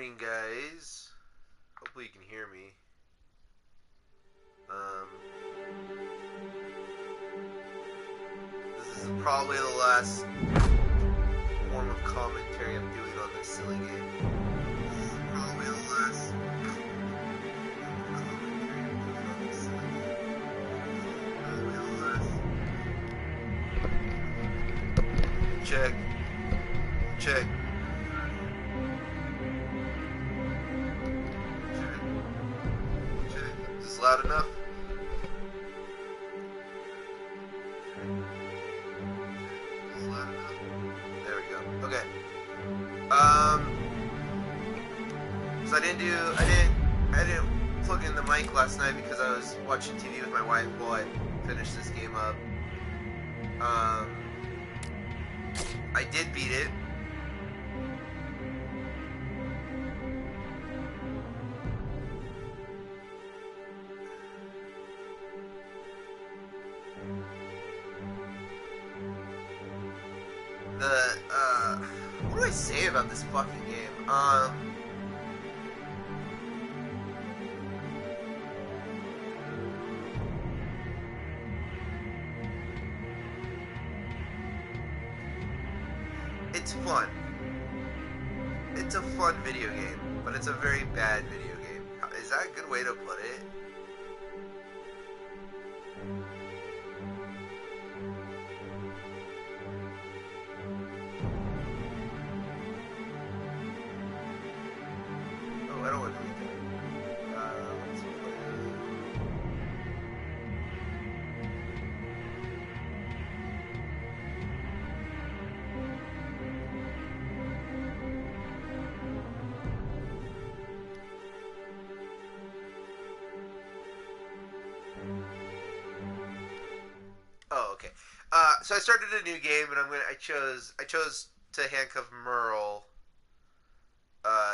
morning, guys. Hopefully you can hear me. This is probably the last form of commentary I'm doing on this silly game. This is probably the last form of commentary I'm doing on this silly game. Probably the last. Check. Check. Is this loud enough? Is this loud enough? There we go. Okay. So I didn't plug in the mic last night because I was watching TV with my wife while I finished this game up. I did beat it. What do I say about this fucking game? It's fun. It's a fun video game, but it's a very bad video game. Is that a good way to put it? Oh, I don't want to do anything. Let's play. Oh, okay. So I started a new game, and I chose to handcuff Merle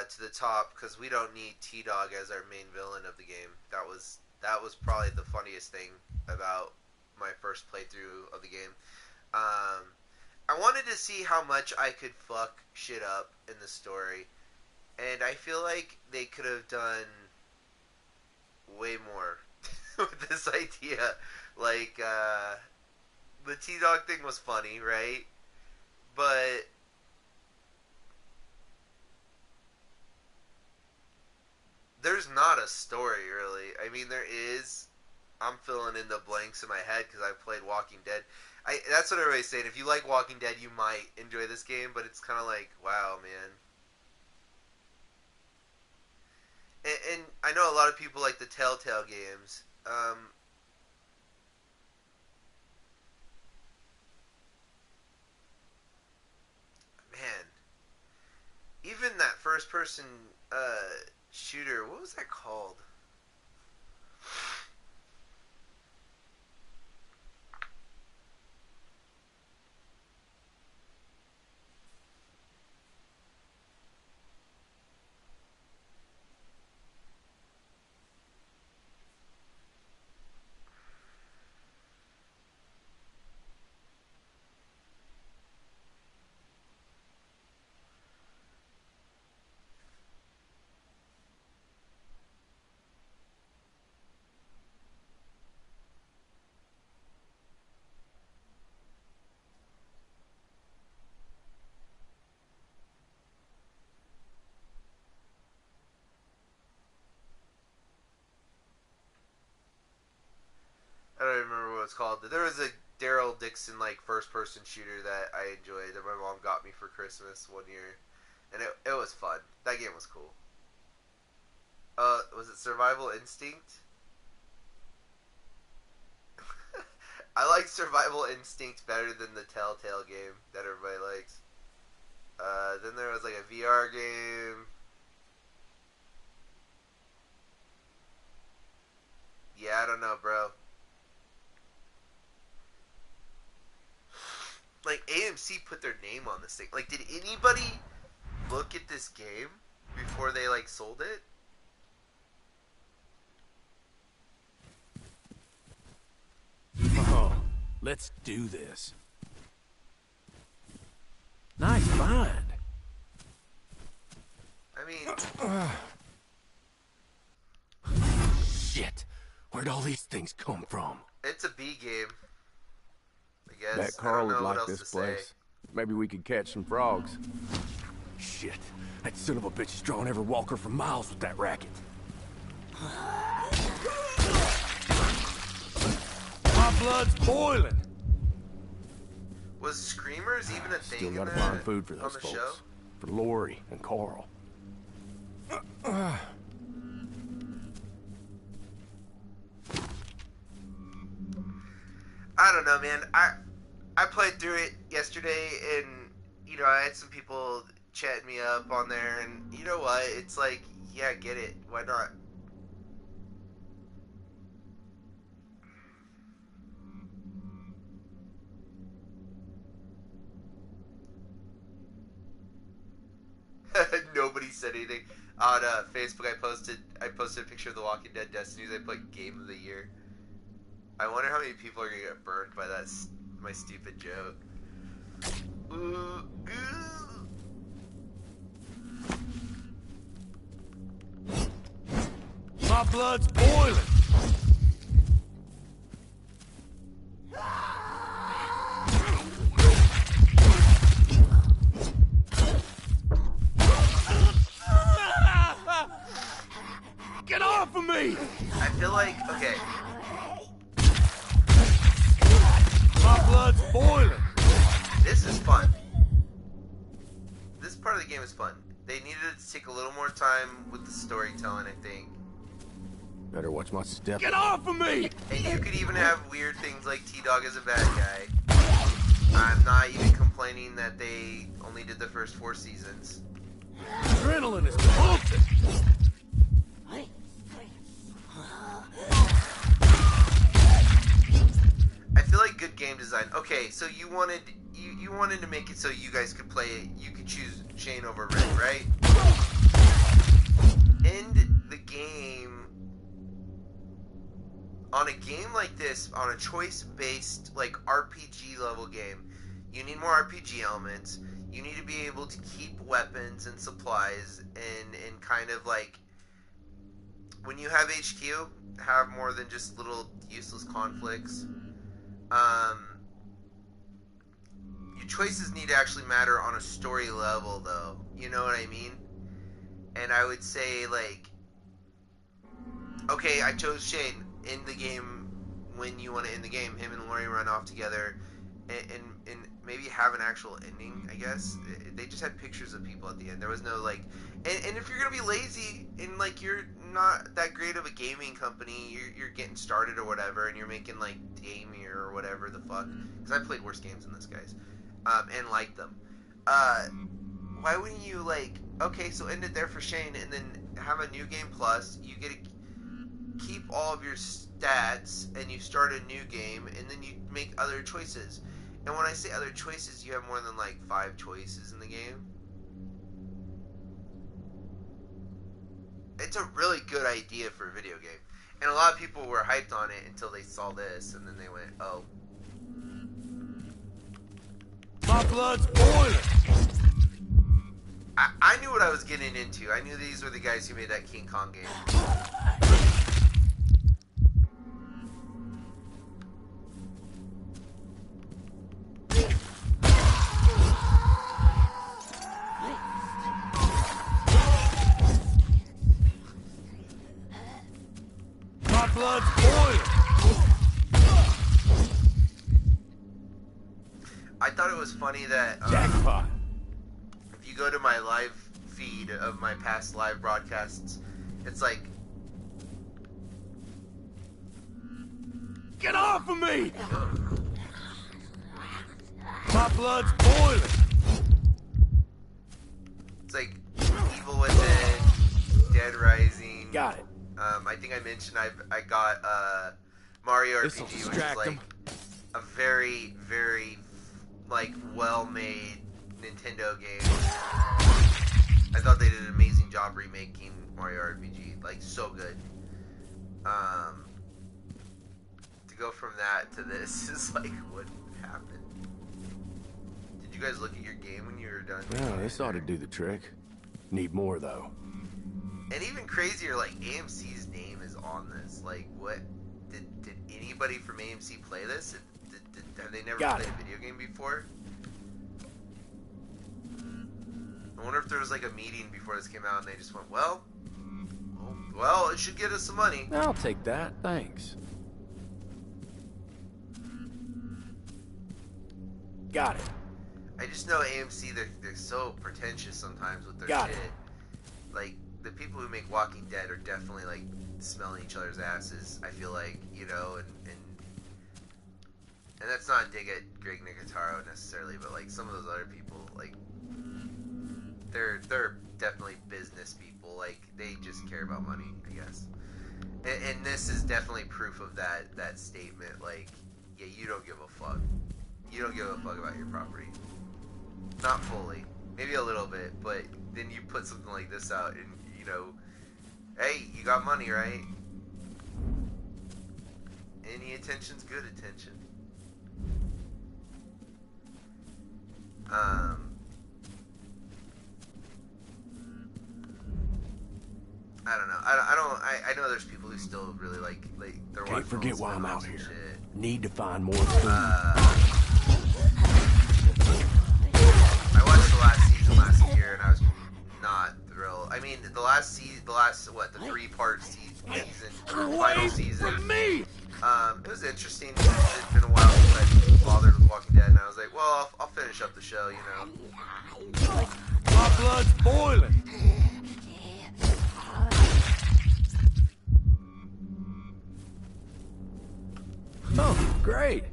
to the top because we don't need T-Dog as our main villain of the game. That was probably the funniest thing about my first playthrough of the game. I wanted to see how much I could fuck shit up in the story, and I feel like they could have done way more with this idea. Like, the T-Dog thing was funny, right? But there's not a story, really. I mean, there is. I'm filling in the blanks in my head because I've played Walking Dead. That's what everybody's saying. If you like Walking Dead, you might enjoy this game, but it's kind of like, wow, man. And I know a lot of people like the Telltale games. Man, even that first-person shooter, what was that called? I don't remember what it's called. There was a Daryl Dixon like first person shooter that I enjoyed that my mom got me for Christmas one year, and it was fun. That game was cool. Was it Survival Instinct? I like Survival Instinct better than the Telltale game that everybody likes. Then there was like a VR game. Yeah, I don't know, bro. Like, AMC put their name on this thing. Like, did anybody look at this game before they, like, sold it? Oh, let's do this. Nice find. I I mean, Shit. Where'd all these things come from? it's a B game. I Bet guess. I Carl don't would know what like else this to say. place. Maybe we could catch some frogs. Shit. That son of a bitch is drawing every walker for miles with that racket. My blood's boiling. Was Screamers even a Still thing gotta in find food for on those the folks. show? For Lori and Carl. I don't know, man. I played through it yesterday, and you know, I had some people chatting me up on there, and you know what? It's like, yeah, get it. Why not? Nobody said anything on Facebook. I posted a picture of The Walking Dead Destinies. I put Game of the Year. I wonder how many people are gonna get burned by that my stupid joke. Ooh, ooh. My blood's boiling. Get off of me! I feel like, okay, My blood's boiling. this is fun. This part of the game is fun. They needed to take a little more time with the storytelling, I think. Better watch my step. Get off of me! And you could even have weird things like T-Dog is a bad guy. I'm not even complaining that they only did the first 4 seasons. Adrenaline is pumping. I feel like good game design. Okay, so you wanted to make it so you guys could play it. You could choose Shane over Rick, right? End the game on a game like this, on a choice-based like RPG level game. You need more RPG elements. You need to be able to keep weapons and supplies, and kind of like when you have HQ, have more than just little useless conflicts. Your choices need to actually matter on a story level, though. You know what I mean? And I would say, like, okay, I chose Shane in the game. When you want to end the game, him and Lori run off together, and maybe have an actual ending. I guess they just had pictures of people at the end. There was no like, and if you're gonna be lazy and like you're not that great of a gaming company, you're getting started or whatever, and you're making like Damir or whatever the fuck. Because I played worse games than this, guys, and liked them. Why wouldn't you like? Okay, so end it there for Shane, and then have a new game plus. You get to keep all of your stats, and you start a new game, and then you make other choices. And when I say other choices, you have more than like 5 choices in the game. It's a really good idea for a video game. And a lot of people were hyped on it until they saw this, and then they went, oh. My blood's boiling. I knew what I was getting into. I knew these were the guys who made that King Kong game. My blood's boiling. I thought it was funny that Jackpot. if you go to my live feed of my past live broadcasts, it's like, Get off of me! My blood's boiling. it's like Evil Within, Dead Rising. Got it. I think I mentioned I got Mario This'll RPG, which is distract like them. a very, very like well-made Nintendo game. I thought they did an amazing job remaking Mario RPG, like so good. To go from that to this is like what happened. Did you guys look at your game when you were done? Yeah, this ought to do the trick. Need more, though. And even crazier, like, AMC's name is on this. Like, what? Did anybody from AMC play this? Have they never played a video game before? I wonder if there was, like, a meeting before this came out and they just went, well, it should get us some money. I'll take that, thanks. Got it. I just know AMC, they're so pretentious sometimes with their shit. Like, the people who make Walking Dead are definitely, like, smelling each other's asses, I feel like, you know, and that's not a dig at Greg Nicotero necessarily, but, like, some of those other people, like, they're definitely business people. Like, they just care about money, I guess. And this is definitely proof of that statement. Like, yeah, you don't give a fuck. You don't give a fuck about your property. Not fully. Maybe a little bit, but then you put something like this out and, you know, hey, you got money, right? Any attention's good attention. I don't know. I know there's people who still really like they're Can't forget why I'm out here. Shit. Need to find more food. I watched the last season last year and I was not thrilled. I mean, the 3-part season, final season. It was interesting. It's been a while since I've bothered with Walking Dead, and I was like, well, I'll finish up the show, you know. My blood's boiling. Oh, great.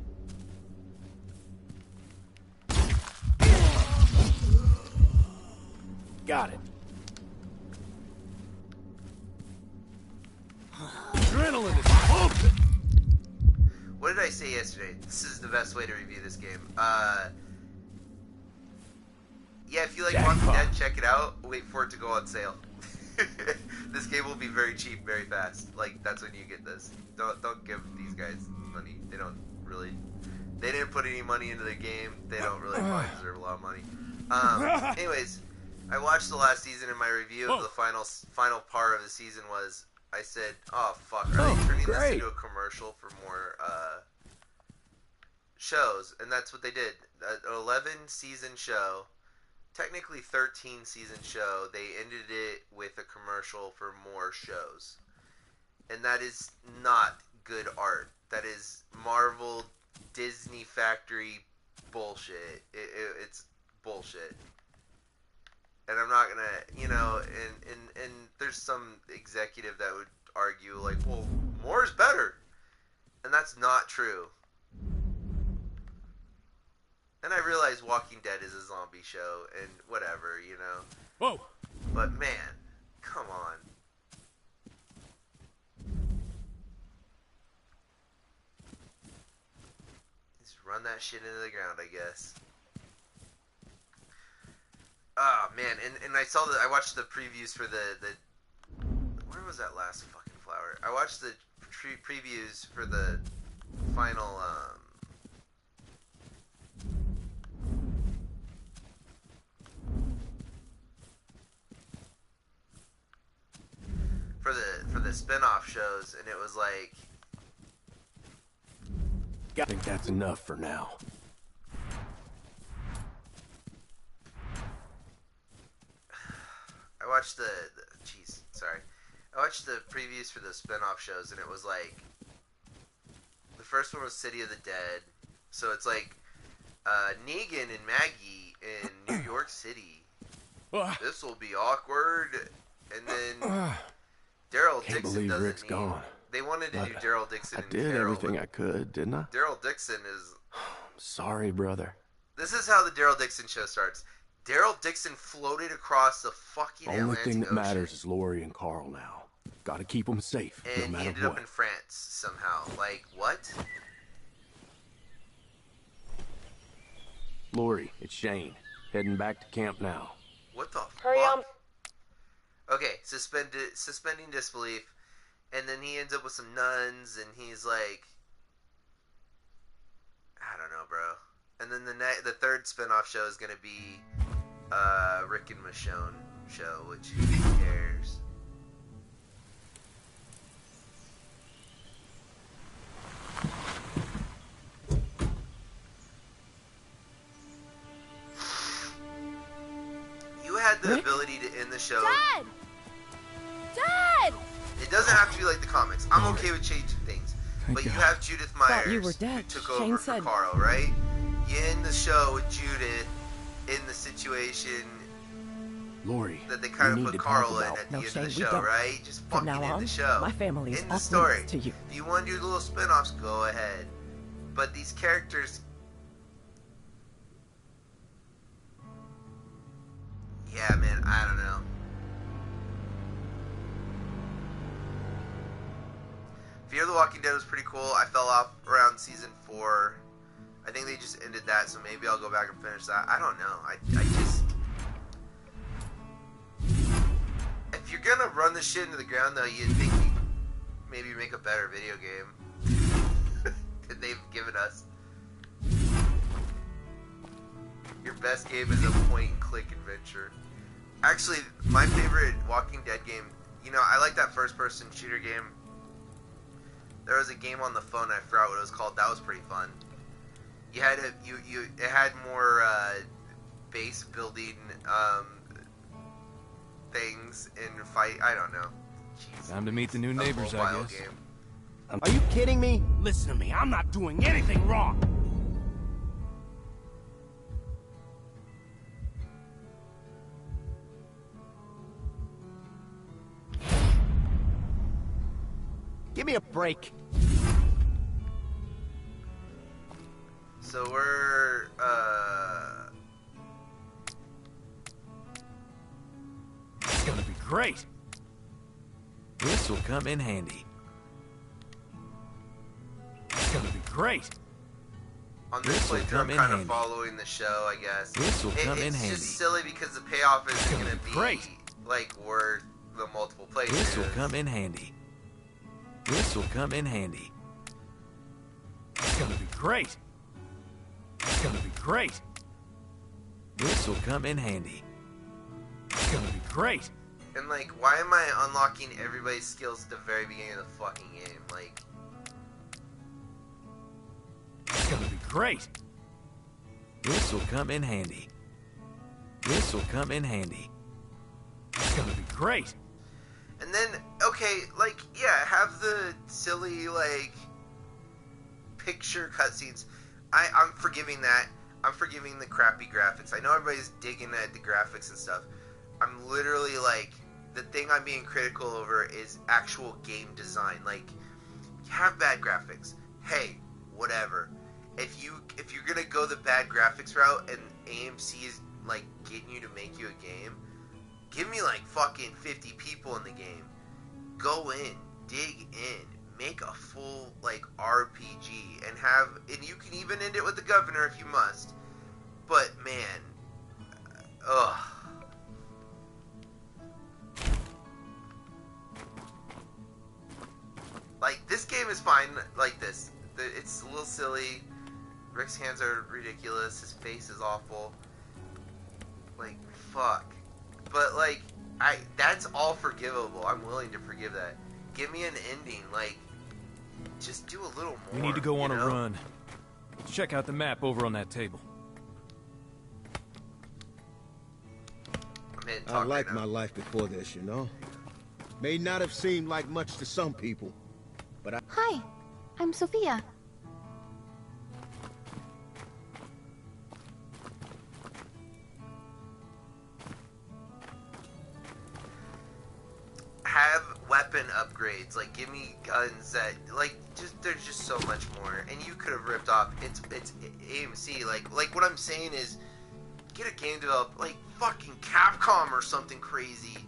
Got it. Adrenaline is pumping. What did I say yesterday? This is the best way to review this game. Yeah, if you like Walking Dead, check it out. Wait for it to go on sale. This game will be very cheap, very fast. Like, that's when you get this. Don't give these guys money. They don't really. They didn't put any money into the game. They don't really probably deserve a lot of money. Anyways, I watched the last season, and my review of the final part of the season was, I said, "Oh fuck, are they turning this into a commercial for more shows?" And that's what they did. An 11-season show, technically 13-season show. They ended it with a commercial for more shows, and that is not good art. That is Marvel, Disney factory bullshit. It's bullshit. And I'm not gonna, you know, and there's some executive that would argue, like, well, more is better. And that's not true. And I realize Walking Dead is a zombie show, and whatever, you know. Whoa. But man, come on. Just run that shit into the ground, I guess. Oh man, and I watched the previews for the where was that last fucking flower? I watched the previews for the final for the spin-off shows, and it was like, I think that's enough for now. I watched the I watched the previews for the spin-off shows, and it was like, the first one was City of the Dead, so it's like Negan and Maggie in New York City. This will be awkward, and then Daryl Dixon doesn't Rick's gone. They wanted to do Daryl Dixon. I did everything I could, didn't I? Daryl Dixon is. Sorry, brother. This is how the Daryl Dixon show starts. Daryl Dixon floated across the fucking Atlantic Only thing that Ocean, matters is Lori and Carl now. Gotta keep them safe, and no matter he ended what. up in France somehow. Like, what? Lori, it's Shane. Heading back to camp now. What the fuck? Hurry up. Okay, suspending disbelief, and then he ends up with some nuns, and he's like, I don't know, bro. And then the third spinoff show is gonna be Rick and Michonne show, which who cares? You had the ability to end the show. Dad! Dad! It doesn't have to be like the comics. I'm okay with changing things. But you have Judith Myers, Thought you were dead. who took Shane over for said. Carl, right? You end the show with Judith in the situation Lori, that they kind we of need put to talk Carl in about. at the No, end Shane, of the we show, don't. right? Just From fucking now end on, the show. my family is End the off story. limits to you. If you want to do little spin-offs, go ahead. But these characters... Yeah, man, I don't know. Fear the Walking Dead was pretty cool. I fell off around season 4. I think they just ended that, so maybe I'll go back and finish that. I don't know. I just... If you're gonna run this shit into the ground, though, you'd think you maybe make a better video game than they've given us. Your best game is a point-and-click adventure. Actually, my favorite Walking Dead game, you know, I like that first-person shooter game. There was a game on the phone, I forgot what it was called. That was pretty fun. You had it had more base building things in fight. I don't know. Jeez. Time to meet the new neighbors, I Mobile guess. game. Are you kidding me? Listen to me, I'm not doing anything wrong. Give me a break. So we're It's gonna be great. This will come in handy. It's gonna be great. on this This will playthrough. come I'm in kind of handy. following the show, I guess. This will come in it's handy. just silly because the payoff isn't gonna going to be be great. like worth the multiple playthroughs. This will come in handy. This will come in handy. It's gonna be great. It's gonna be great. This will come in handy. It's gonna be great. And like, why am I unlocking everybody's skills at the very beginning of the fucking game? Like, It's gonna be great. This will come in handy. This will come in handy. It's gonna be great. and then okay, like, yeah, have the silly like picture cutscenes. I'm forgiving that. I'm forgiving the crappy graphics. I know everybody's digging at the graphics and stuff. I'm literally like, the thing I'm being critical over is actual game design. Like, have bad graphics. Hey, whatever. If you're gonna go the bad graphics route and AMC is like getting you to make you a game, give me like fucking 50 people in the game. Go in, dig in, make a full like RPG, and you can even end it with the governor if you must. But man, ugh. Like, this game is fine like this. It's a little silly. Rick's hands are ridiculous. His face is awful. Like, fuck. But, like, that's all forgivable. I'm willing to forgive that. Give me an ending. Like, just do a little more. We need to go on you a know? run. Let's check out the map over on that table. I'm hitting I talk liked right now. my life before this, you know? May not have seemed like much to some people, but Hi, I'm Sophia. Have weapon upgrades. Like, give me guns that, like, just there's just so much more. And you could have ripped off. It's AMC. Like what I'm saying is, get a game developed like fucking Capcom or something crazy.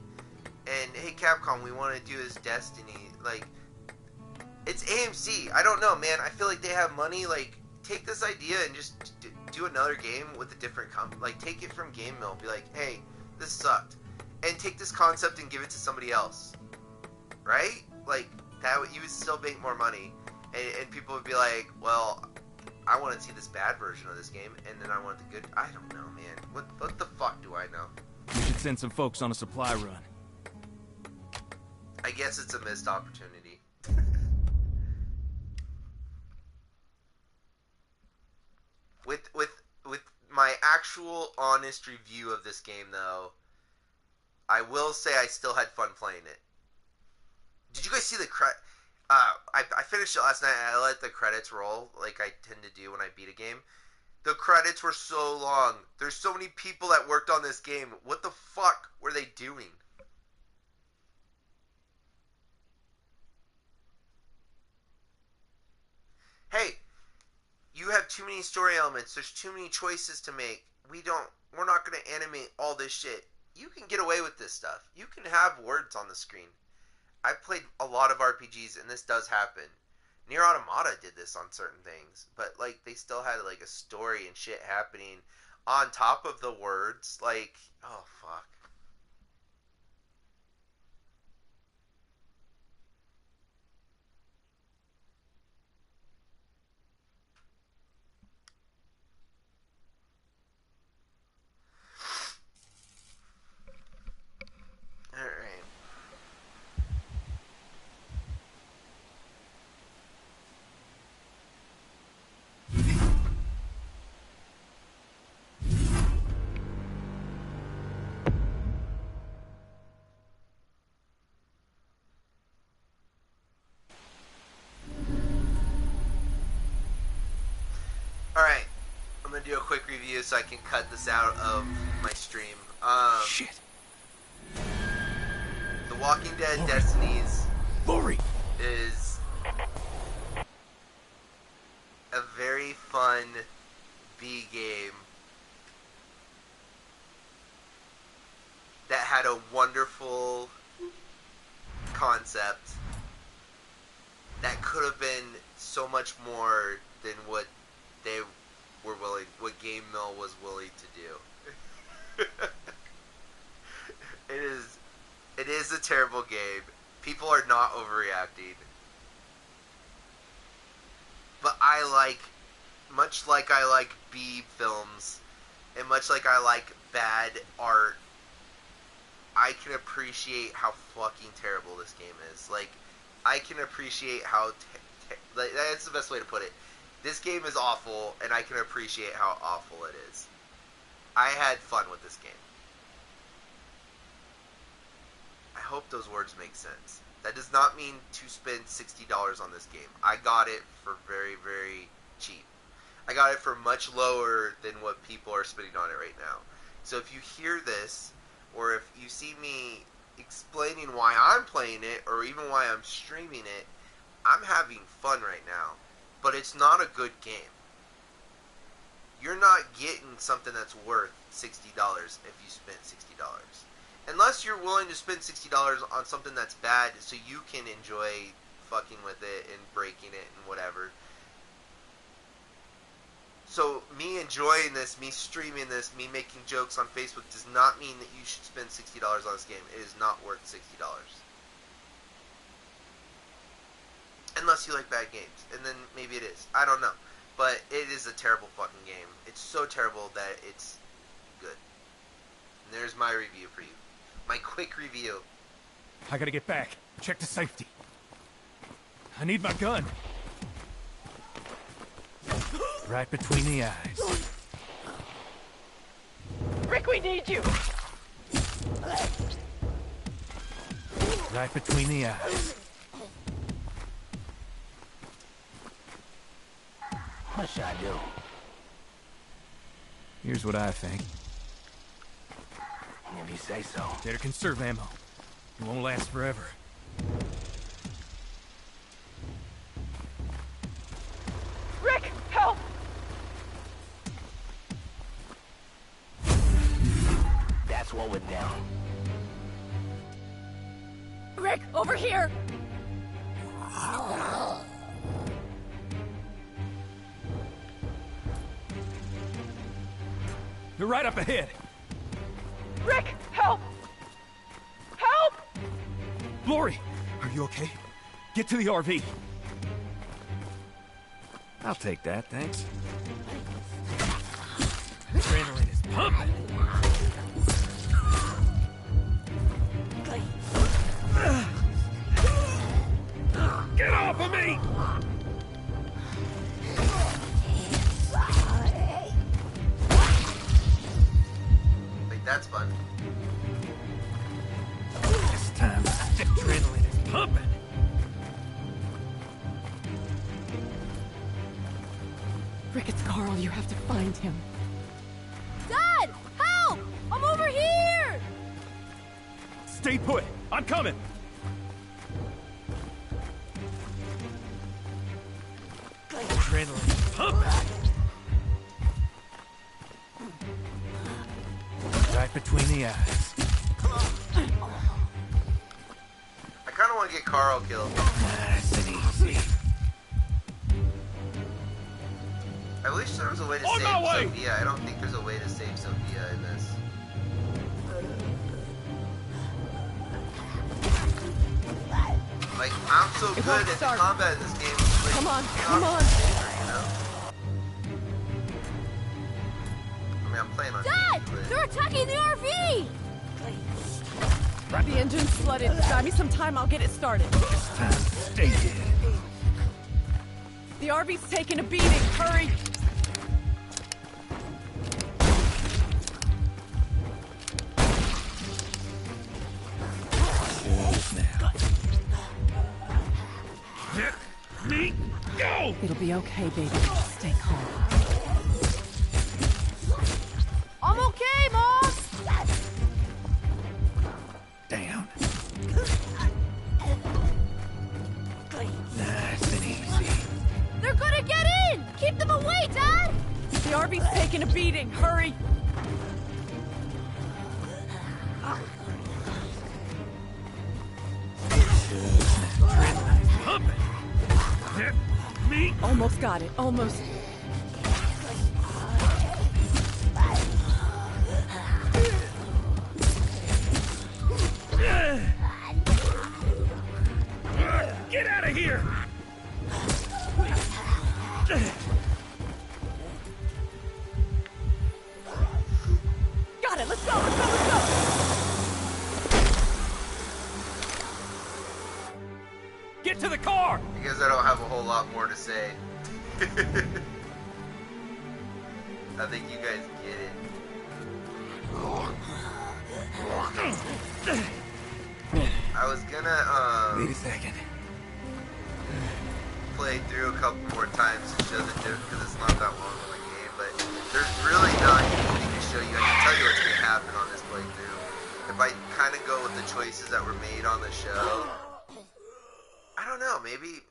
And hey, Capcom, we want to do this Destiny. Like, it's AMC. I don't know, man. I feel like they have money. Like, take this idea and just do another game with a different like, take it from Game Mill. Be like, hey, this sucked. And take this concept and give it to somebody else, right? Like, that you would still make more money, and people would be like, well, I want to see this bad version of this game, and then I want the good. I don't know, man. What the fuck do I know? We should send some folks on a supply run. I guess it's a missed opportunity. With my actual honest review of this game, though, I will say I still had fun playing it. Did you guys see the I finished it last night and I let the credits roll like I tend to do when I beat a game. The credits were so long. There's so many people that worked on this game. What the fuck were they doing? Hey, you have too many story elements. There's too many choices to make. We're not going to animate all this shit. You can get away with this stuff. You can have words on the screen. I've played a lot of RPGs and this does happen. Nier Automata did this on certain things, but like they still had like a story and shit happening on top of the words. Like, oh fuck. All right. Alright, I'm gonna do a quick review so I can cut this out of my stream. Shit. The Walking Dead Destinies Lori! is a very fun B game that had a wonderful concept that could have been so much more than what they were willing, what Game Mill was willing to do. It is a terrible game. People are not overreacting. But I like, much like I like B films, and much like I like bad art, I can appreciate how fucking terrible this game is. Like, I can appreciate how, like, that's the best way to put it. This game is awful, and I can appreciate how awful it is. I had fun with this game. I hope those words make sense. That does not mean to spend $60 on this game. I got it for very, very cheap. I got it for much lower than what people are spending on it right now. So if you hear this, or if you see me explaining why I'm playing it, or even why I'm streaming it, I'm having fun right now. But it's not a good game. You're not getting something that's worth $60 if you spent $60. Unless you're willing to spend $60 on something that's bad so you can enjoy fucking with it and breaking it and whatever. So me enjoying this, me streaming this, me making jokes on Facebook does not mean that you should spend $60 on this game. It is not worth $60. Unless you like bad games. And then maybe it is. I don't know. But it is a terrible fucking game. It's so terrible that it's good. And there's my review for you. My quick review. I gotta get back. Check the safety. I need my gun. Right between the eyes. Rick, we need you! Right between the eyes. What should I do? Here's what I think. If you say so. Better conserve ammo. It won't last forever. Rick, help! That's what went down. Rick, over here! You're right up ahead. Rick, help! Help! Lori, are you okay? Get to the RV. I'll take that, thanks. Adrenaline is pumping. Get off of me! Wait, that's fun. This time, the adrenaline is pumping. Rick, it's Carl. You have to find him. Dad! Help! I'm over here! Stay put. I'm coming. Adrenaline pumping. Right between the eyes. I kind of want to get Carl killed. Nice and easy. I wish there was a way to On save my way! Sophia. I don't think there's a way to save Sophia in this. Like, I'm so It good won't at the start. combat in this game. Like, Come on, you come know, on. you know? I mean, I'm playing on Dad! easy, but... They're attacking the RV! The engine's flooded. Buy me some time, I'll get it started. This time, stay dead. The RV's taking a beating. Hurry! Now. Let me go! It'll be okay, baby. Stay calm. I'm okay, Mom! Down. Nice and easy. They're gonna get in! Keep them away, Dad! The RV's taking a beating. Hurry! Adrenaline pumping. Let me. Almost got it. Almost. Get out of here! Got it. Let's go. Let's go. Let's go. Get to the car! Because I don't have a whole lot more to say. I think you guys get it. I was gonna, Wait a second. play through a couple more times to show the difference because it's not that long of a game, but there's really not anything to show you. I can tell you what's going to happen on this playthrough. If I kind of go with the choices that were made on the show, I don't know, maybe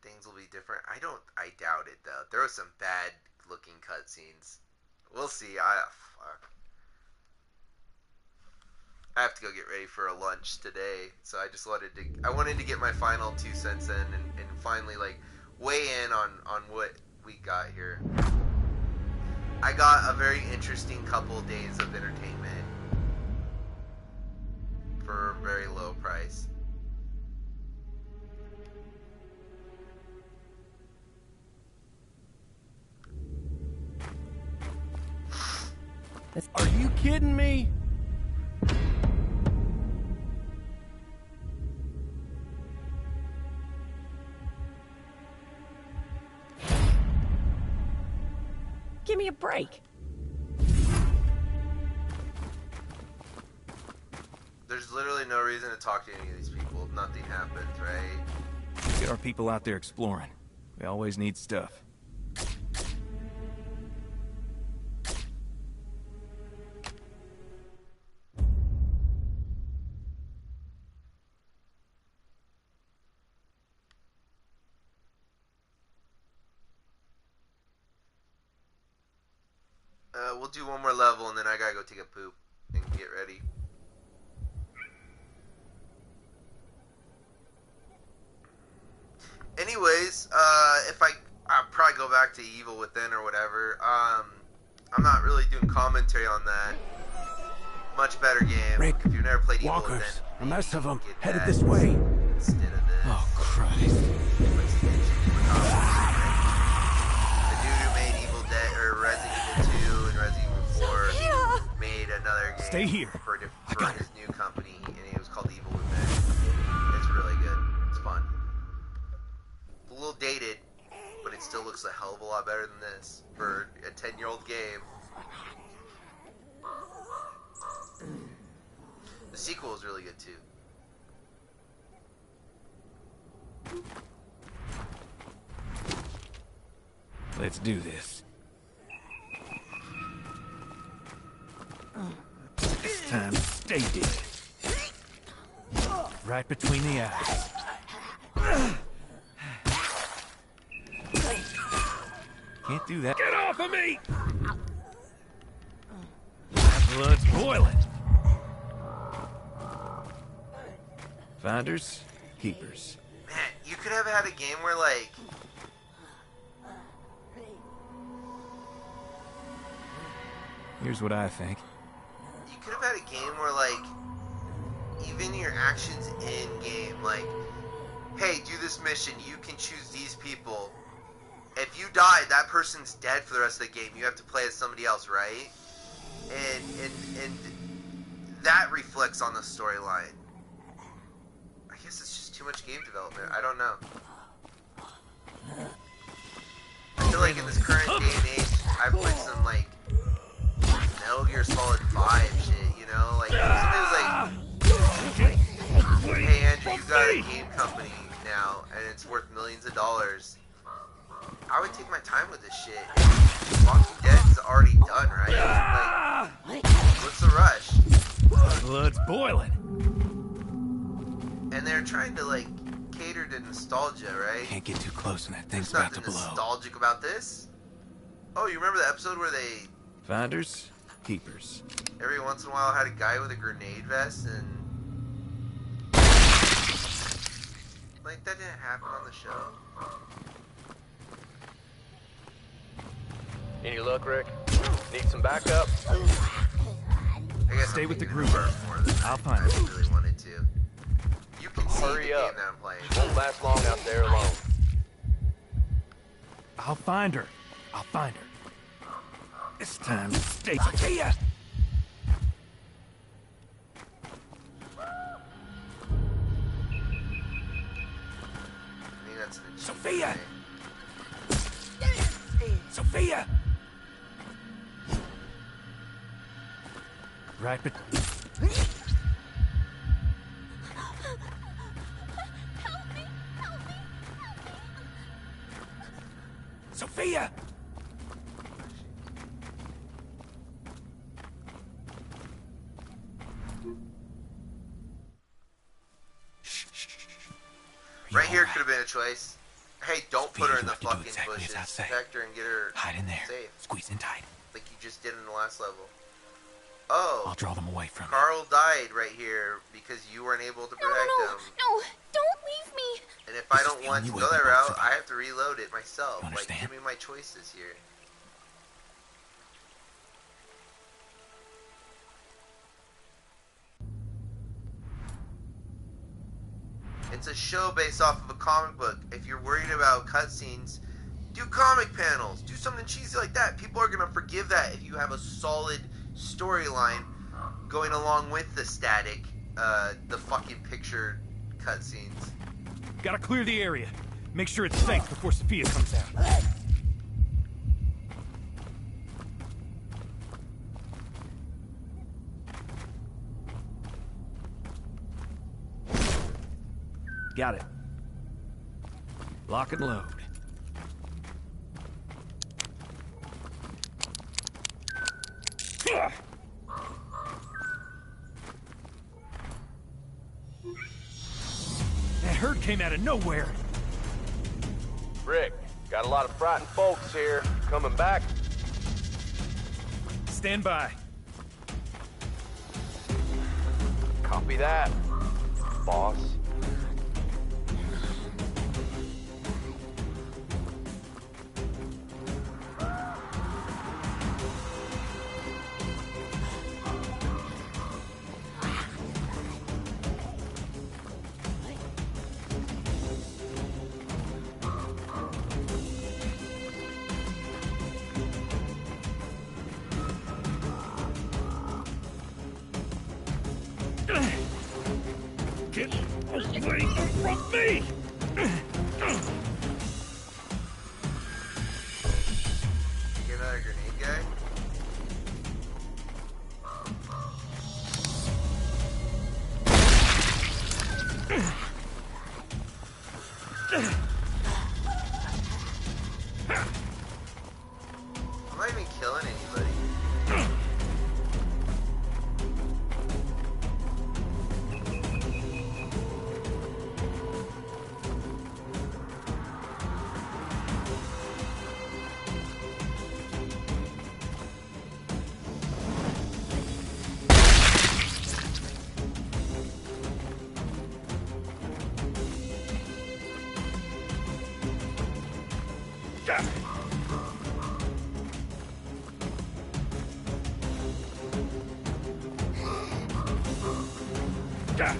things will be different. I doubt it though. There were some bad looking cutscenes. We'll see. Fuck. I have to go get ready for a lunch today, so I wanted to get my final 2 cents in and finally like weigh in on what we got here. I got a very interesting couple days of entertainment for a very low price. Are you kidding me? Give me a break. There's literally no reason to talk to any of these people. Nothing happens, right? Get our people out there exploring. We always need stuff. We'll do one more level and then I gotta go take a poop and get ready. Anyways, if I'll probably go back to Evil Within or whatever. I'm not really doing commentary on that. Much better game. Rick, if you've never played Evil walkers, Within, a mess of them, get headed that this way. instead of this. Oh, Christ. The dude who made Evil Dead or Resident Evil 2 and Resident Evil 4 made another game Stay here. for I got his new company, and it was called Evil Within. looks a hell of a lot better than this for a 10-year-old game. The sequel is really good too. Let's do this. This time, stay dead. Right between the eyes. Can't do that. Get off of me! My blood's boiling. Finders, keepers. Man, you could have had a game where, like... Here's what I think. You could have had a game where, like, even your actions in-game, like, hey, do this mission, you can choose these people. If you die, that person's dead for the rest of the game. You have to play as somebody else, right? And that reflects on the storyline. I guess it's just too much game development. I don't know. I feel like in this current day and age, I've played some, like, Metal Gear Solid 5 shit, you know? Like, somebody was like, hey, Andrew, you got a game company now, and it's worth millions of dollars. I would take my time with this shit. Walking Dead is already done, right? Like, what's the rush? Blood's boiling. And they're trying to, like, cater to nostalgia, right? Can't get too close and that thing's There's about to nothing blow. nostalgic about this. Oh, you remember the episode where they Finders, keepers. every once in a while had a guy with a grenade vest and... Like, that didn't happen on the show. Any luck, Rick? Need some backup? I guess Stay I'm with the thinking group. of it more than I'll I find it. really wanted to. You can see Hurry the up. game that I'm playing. Won't last long out there alone. I'll find her. I'll find her. This time, stay. Sophia! I think that's an achievement, Sophia! right? Sophia! Right, but Sophia! Right here could have been a choice. Hey, don't put her in the Sophia, you have to do fucking exactly bushes. as I say. Protect her and get her Hide in there. safe, Squeeze in tight. like you just did in the last level. Oh, I'll draw them away from you. Carl died right here because you weren't able to protect him. No, don't leave me. And if I This is don't the want to only go way that we both route, survive. I have to reload it myself. You Like, understand? give me my choices here. It's a show based off of a comic book. If you're worried about cutscenes, do comic panels. Do something cheesy like that. People are gonna forgive that if you have a solid storyline going along with the static, the fucking picture cutscenes. Gotta clear the area. Make sure it's safe before Sophia comes out. Got it. Lock and load. That herd came out of nowhere. Rick, got a lot of frightened folks here. Coming back? Stand by. Copy that, boss. Get away from me! Let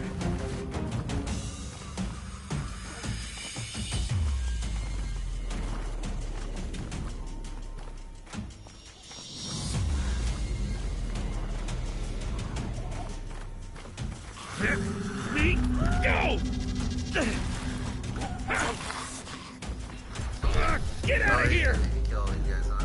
me go! Get out of here! Kill these guys on.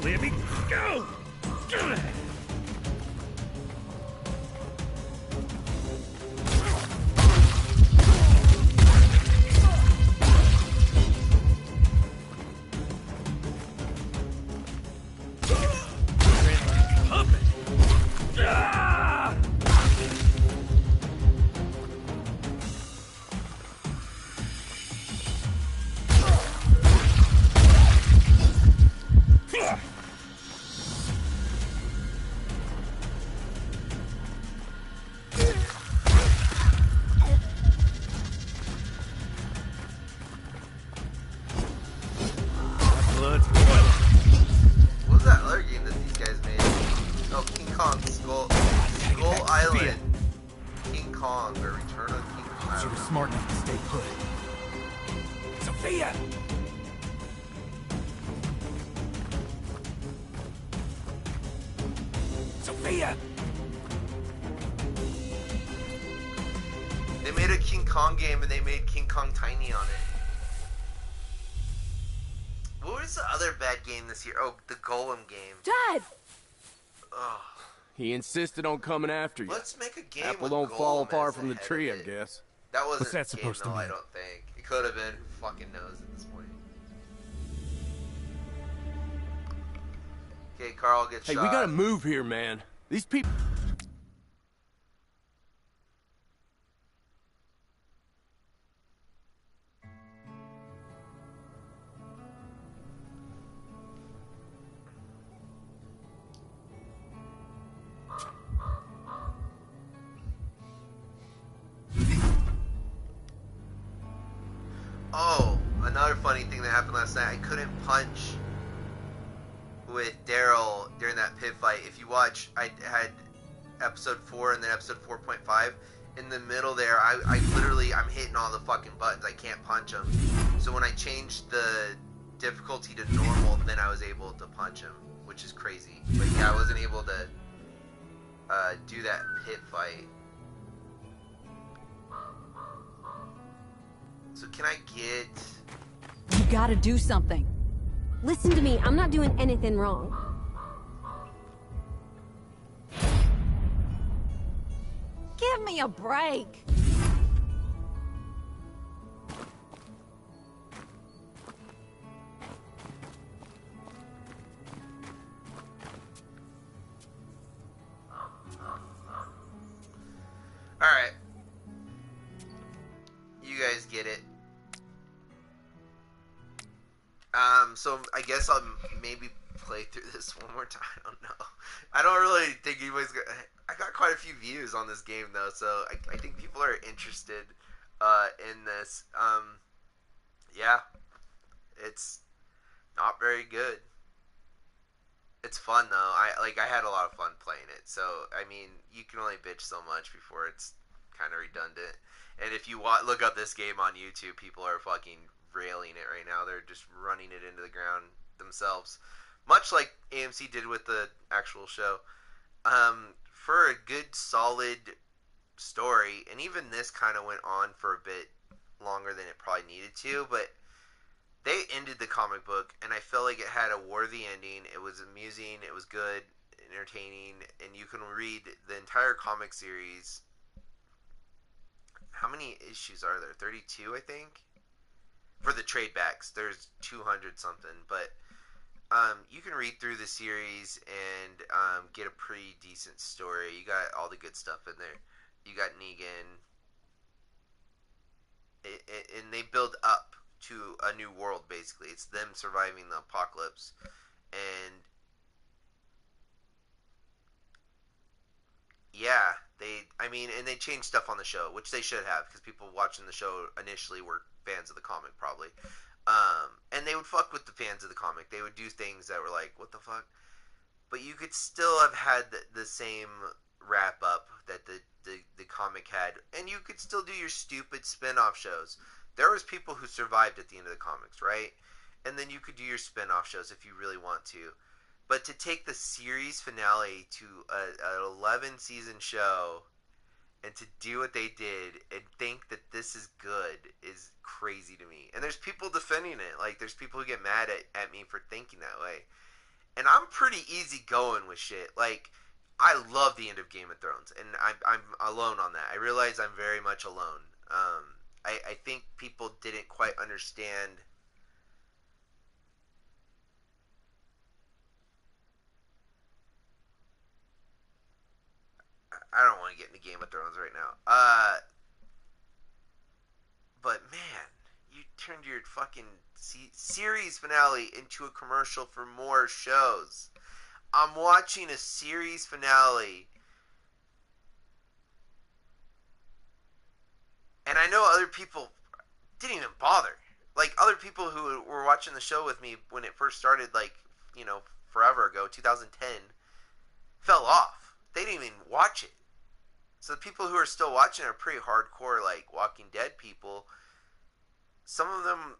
Let me go! Blood's boiling. What was that other game that these guys made? Oh, King Kong Skull Island. King Kong or Return of King Kong. You were smart enough to stay put. Sophia! Sophia! They made a King Kong game and they made King Kong Tiny on it. What was the other bad game this year? Oh, the Golem game. Dad! Oh, He insisted on coming after you. let's make a game Apple with don't Golem fall as apart from the head of tree, I it. guess. That wasn't What's that a game supposed to though, I mean? don't think. It could have been. Who fucking knows at this point. Okay, Carl gets Hey, shot. we gotta move here, man. These people... Oh, another funny thing that happened last night. I couldn't punch with Daryl during that pit fight. If you watch, I had episode 4 and then episode 4.5. In the middle there, I literally, I'm hitting all the fucking buttons. I can't punch him. So when I changed the difficulty to normal, then I was able to punch him, which is crazy. But yeah, I wasn't able to do that pit fight. So can I get... You gotta do something. Listen to me, I'm not doing anything wrong. Give me a break. Alright. You guys get it. So I guess I'll maybe play through this one more time. I don't know. I don't really think anybody's gonna... I got quite a few views on this game, though, so I think people are interested in this. Yeah. It's not very good. It's fun, though. I had a lot of fun playing it. So, I mean, you can only bitch so much before it's kind of redundant. And if you look up this game on YouTube, people are fucking railing it right now. They're just running it into the ground themselves, much like AMC did with the actual show. For a good, solid story, and even this kind of went on for a bit longer than it probably needed to, but they ended the comic book, and I felt like it had a worthy ending. It was amusing, it was good, entertaining, and you can read the entire comic series. How many issues are there? 32, I think? For the trade backs, there's 200 something, but you can read through the series and get a pretty decent story. You got all the good stuff in there. You got Negan, and they build up to a new world, basically. It's them surviving the apocalypse, and yeah, and they changed stuff on the show, which they should have, because people watching the show initially were fans of the comic probably. And they would fuck with the fans of the comic. They would do things that were like, what the fuck? But you could still have had the same wrap up that the comic had, and you could still do your stupid spin-off shows. There was people who survived at the end of the comics, right? And then you could do your spin-off shows if you really want to. But to take the series finale to an 11 season show and to do what they did and think that this is good is crazy to me. And there's people defending it. Like, there's people who get mad at me for thinking that way. And I'm pretty easygoing with shit. Like, I love the end of Game of Thrones, and I'm alone on that. I realize I'm very much alone. I think people didn't quite understand. I don't want to get into Game of Thrones right now. But man, you turned your fucking series finale into a commercial for more shows. I'm watching a series finale, and I know other people didn't even bother. Like, other people who were watching the show with me when it first started, like, forever ago, 2010, fell off. They didn't even watch it. So the people who are still watching are pretty hardcore, like, Walking Dead people. Some of them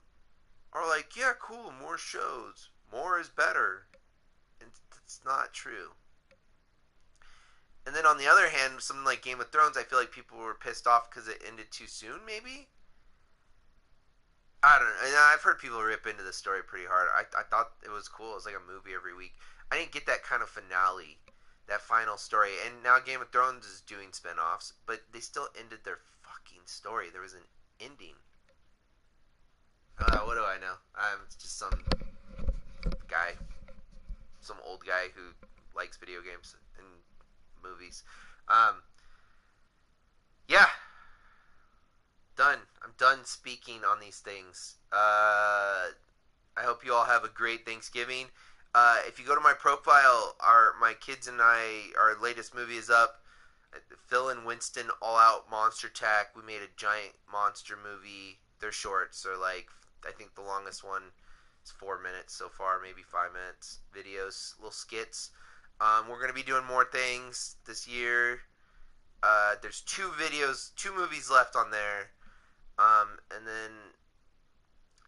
are like, yeah, cool, more shows. More is better. And it's not true. And then on the other hand, something like Game of Thrones, I feel like people were pissed off because it ended too soon, maybe? I don't know. And I've heard people rip into the story pretty hard. I thought it was cool. It was like a movie every week. I didn't get that kind of finale, that final story. And now Game of Thrones is doing spin-offs, but they still ended their fucking story. There was an ending. What do I know? I'm just some guy. Some old guy who likes video games and movies. Yeah. Done. I'm done speaking on these things. I hope you all have a great Thanksgiving. If you go to my profile, my kids and our latest movie is up. Phil and Winston All Out Monster Attack. We made a giant monster movie. They're short, so like I think the longest one is 4 minutes so far, maybe 5 minutes. Videos, little skits. We're gonna be doing more things this year. There's 2 movies left on there. And then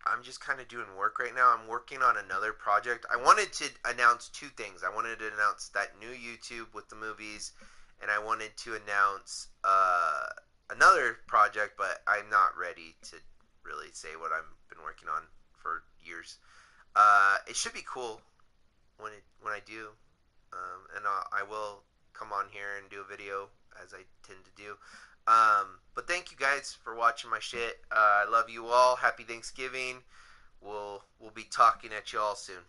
I'm just kind of doing work right now. I'm working on another project. I wanted to announce 2 things. I wanted to announce that new YouTube with the movies, and I wanted to announce another project, but I'm not ready to really say what I've been working on for years. It should be cool when I do, and I will come on here and do a video as I tend to do. But thank you guys for watching my shit. I love you all. Happy Thanksgiving. We'll be talking at you all soon.